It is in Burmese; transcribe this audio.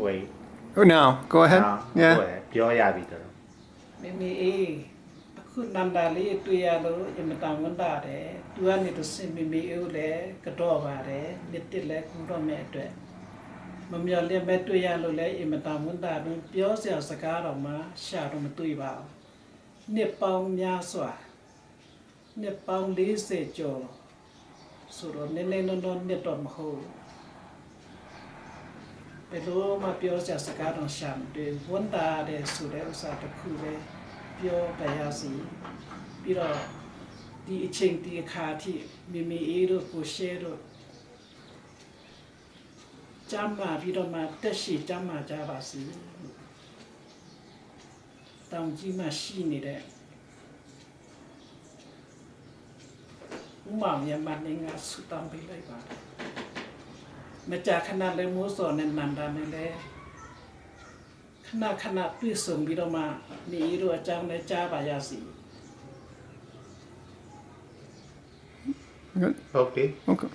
Wait. Oh, no. Go ahead. Go Yeah. ahead. ပြောရပြီတော့ Mimi aku nandali tu ya lo imatang wanda de tua ni to sin mimi e le kado ba de nitit le ku ro me atwe mamya le me tu ya lo le imatang wanda do ပြောเสียစကားတော့မှာရှာတော့မတွေ့ပါဘူးနှစ်ပေါင်းများစွာနှစ်ပေါင်း40ကျော်ဆိုတော့နည်းနည်းတော့နှစ်တော့မဟုတ်ဘယ်လိုမှပြောเสียစကားတော့ရှာမတွေ့ဝန်တာတဲ့ဆိုတဲ့ဥစ္စာတစ်ခုပဲပြောပါရစီပြီးတော့ဒီအချိန်ဒီအခါထိမိမိအေးတို့ကိုရှဲတို့จำมาပြီးတော့မှတက်ရှိจำมาကြပါစီတောင်ကြီးမှရှိနေတဲ့ဥမောင်ရမနေငါဆူတောင်းပေးလိုက်ပါမကြာခဏလည်းမိုးစော်နဲ့နန္ဒာနဲ့လည်းခဏတွေ့ဆုံပြီးတော့မှနေတို့အကြောင်းလည်းကြားပါရစီ Good. Okay. Okay.